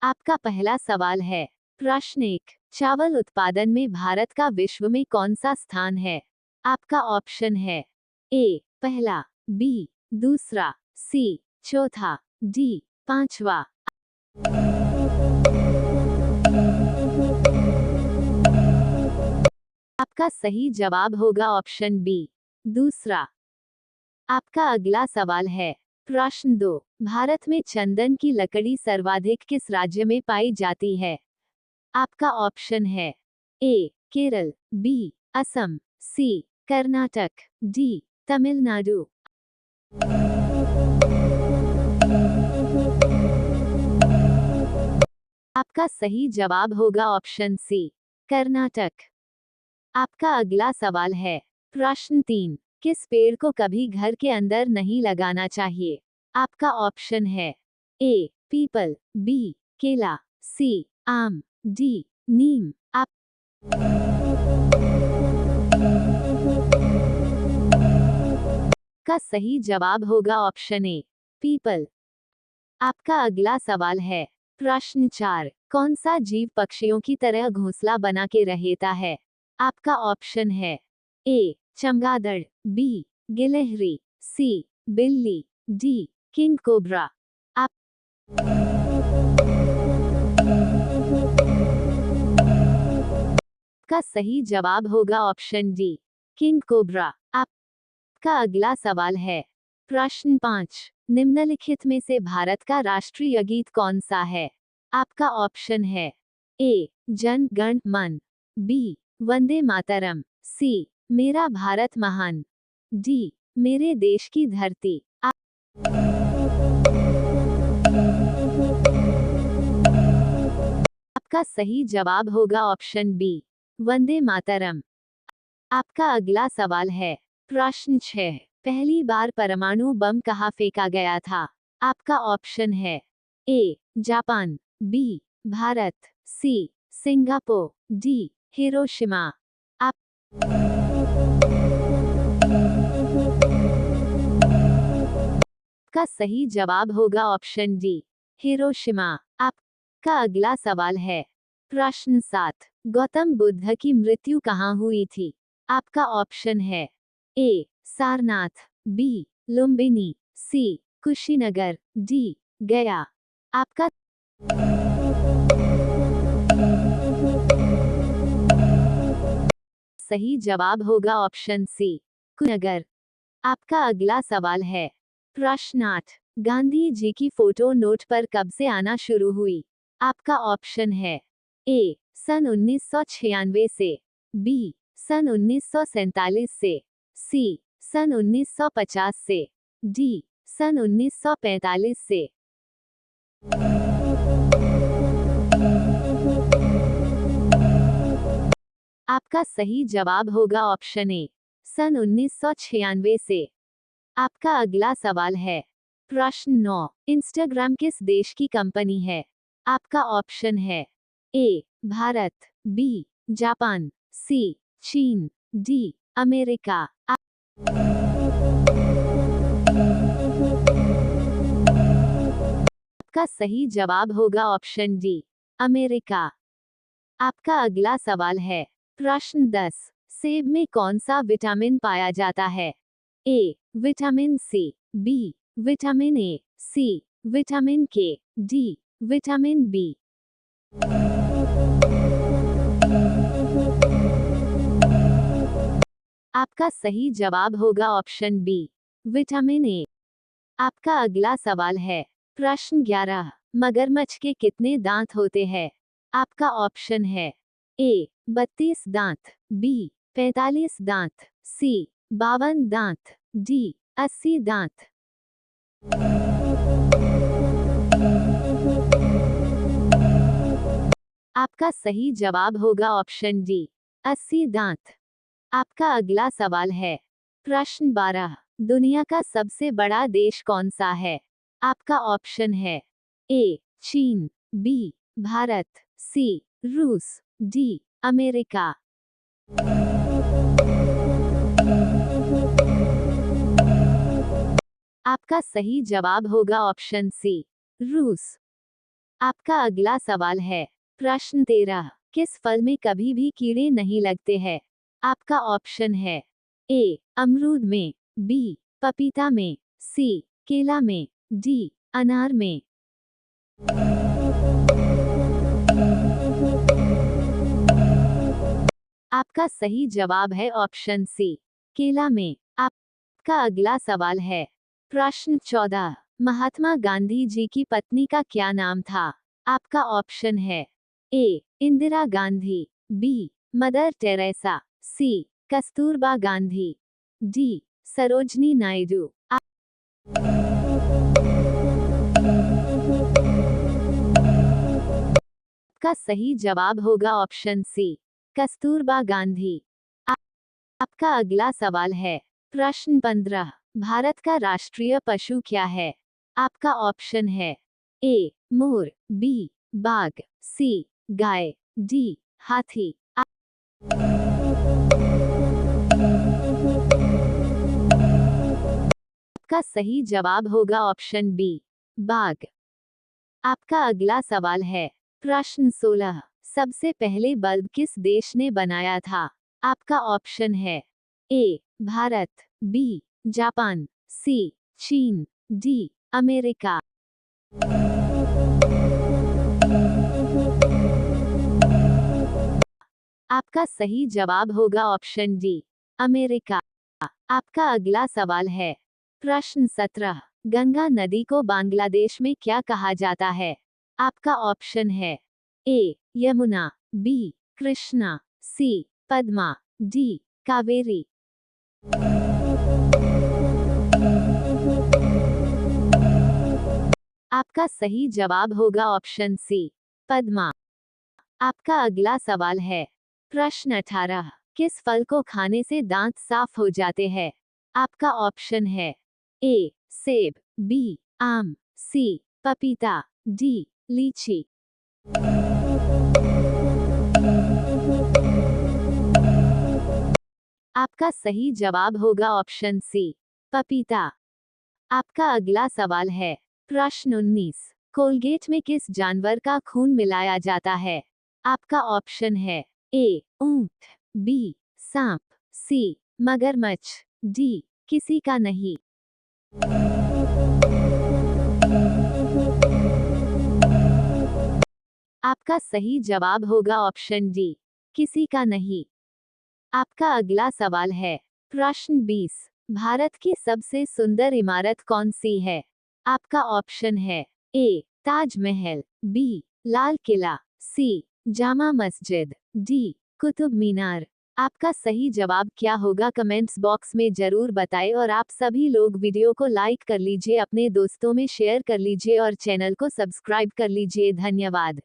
आपका पहला सवाल है। प्रश्न 1, चावल उत्पादन में भारत का विश्व में कौन सा स्थान है? आपका ऑप्शन है ए पहला, बी दूसरा, सी चौथा, डी पांचवा। आपका सही जवाब होगा ऑप्शन बी दूसरा। आपका अगला सवाल है। प्रश्न 2, भारत में चंदन की लकड़ी सर्वाधिक किस राज्य में पाई जाती है? आपका ऑप्शन है ए केरल, बी असम, सी कर्नाटक, डी तमिलनाडु। आपका सही जवाब होगा ऑप्शन सी कर्नाटक। आपका अगला सवाल है। प्रश्न 3, किस पेड़ को कभी घर के अंदर नहीं लगाना चाहिए? आपका ऑप्शन है ए पीपल, बी केला, सी आम, डी नीम। आपका सही जवाब होगा ऑप्शन ए पीपल। आपका अगला सवाल है। प्रश्न 4, कौन सा जीव पक्षियों की तरह घोंसला बना के रहता है? आपका ऑप्शन है ए चमगादड़, बी गिलहरी, सी बिल्ली, डी किंग कोबरा। आपका सही जवाब होगा ऑप्शन डी किंग कोबरा। आपका अगला सवाल है। प्रश्न 5, निम्नलिखित में से भारत का राष्ट्रीय गीत कौन सा है? आपका ऑप्शन है ए जन गण मन, बी वंदे मातरम, सी मेरा भारत महान, डी मेरे देश की धरती। आपका सही जवाब होगा ऑप्शन बी वंदे मातरम। आपका अगला सवाल है। प्रश्न 6, पहली बार परमाणु बम कहाँ फेंका गया था? आपका ऑप्शन है A Japan, B Bharat, C Singapore, D Hiroshima. आपका सही जवाब होगा ऑप्शन डी हिरोशिमा। आपका अगला सवाल है। प्रश्न 7, गौतम बुद्ध की मृत्यु कहाँ हुई थी? आपका ऑप्शन है ए सारनाथ, बी लुम्बिनी, सी कुशीनगर, डी गया। आपका सही जवाब होगा ऑप्शन सी कुशीनगर। आपका अगला सवाल है। प्रश्न 8, गांधी जी की फोटो नोट पर कब से आना शुरू हुई? आपका ऑप्शन है ए सन 1996 से, बी सन 1947 से, सी सन 1950 से, डी सन 1945 से। आपका सही जवाब होगा ऑप्शन ए सन 1996 से। आपका अगला सवाल है। प्रश्न 9, इंस्टाग्राम किस देश की कंपनी है? आपका ऑप्शन है ए भारत, बी जापान, सी चीन, डी अमेरिका। आपका सही जवाब होगा ऑप्शन डी अमेरिका। आपका अगला सवाल है। प्रश्न 10, सेब में कौन सा विटामिन पाया जाता है? A vitamin C, B vitamin A, C vitamin K, D vitamin B. आपका सही जवाब होगा ऑप्शन बी विटामिन ए। आपका अगला सवाल है। प्रश्न 11, मगरमच्छ के कितने दांत होते हैं? आपका ऑप्शन है ए 32 दांत, बी 45 दांत, सी 52 दांत, डी 80 दांत। आपका सही जवाब होगा ऑप्शन डी 80 दांत। आपका अगला सवाल है। प्रश्न 12, दुनिया का सबसे बड़ा देश कौन सा है? आपका ऑप्शन है ए चीन, बी भारत, सी रूस, डी अमेरिका। आपका सही जवाब होगा ऑप्शन सी रूस। आपका अगला सवाल है प्रश्न 13। किस फल में कभी भी कीड़े नहीं लगते हैं? आपका ऑप्शन है ए अमरूद में, बी पपीता में, सी केला में, डी अनार में। आपका सही जवाब है ऑप्शन सी केला में। आपका अगला सवाल है प्रश्न 14। महात्मा गांधी जी की पत्नी का क्या नाम था? आपका ऑप्शन है A Indira Gandhi, B Mother Teresa, C Kasturba Gandhi, D Sarojini Naidu. आपका सही जवाब होगा ऑप्शन सी कस्तूरबा गांधी। आपका अगला सवाल है प्रश्न 15। भारत का राष्ट्रीय पशु क्या है? आपका ऑप्शन है ए मोर, बी बाघ, सी गाय, डी हाथी। आपका सही जवाब होगा ऑप्शन बी बाघ। आपका अगला सवाल है प्रश्न 16। सबसे पहले बल्ब किस देश ने बनाया था? आपका ऑप्शन है ए भारत, बी जापान, सी चीन, डी अमेरिका। आपका सही जवाब होगा ऑप्शन डी अमेरिका। आपका अगला सवाल है प्रश्न 17। गंगा नदी को बांग्लादेश में क्या कहा जाता है? आपका ऑप्शन है ए यमुना, बी कृष्णा, सी पद्मा, डी कावेरी। आपका सही जवाब होगा ऑप्शन सी पद्मा। आपका अगला सवाल है प्रश्न 18। किस फल को खाने से दांत साफ हो जाते हैं? आपका ऑप्शन है ए सेब, बी आम, सी पपीता, डी लीची। आपका सही जवाब होगा ऑप्शन सी पपीता। आपका अगला सवाल है प्रश्न 19। कोलगेट में किस जानवर का खून मिलाया जाता है? आपका ऑप्शन है ए ऊंट, बी सांप, सी मगरमच्छ, डी किसी का नहीं। आपका सही जवाब होगा ऑप्शन डी किसी का नहीं। आपका अगला सवाल है प्रश्न 20। भारत की सबसे सुंदर इमारत कौन सी है? आपका ऑप्शन है ए ताजमहल, बी लाल किला, सी जामा मस्जिद, डी कुतुब मीनार। आपका सही जवाब क्या होगा कमेंट्स बॉक्स में जरूर बताएं और आप सभी लोग वीडियो को लाइक कर लीजिए, अपने दोस्तों में शेयर कर लीजिए और चैनल को सब्सक्राइब कर लीजिए। धन्यवाद।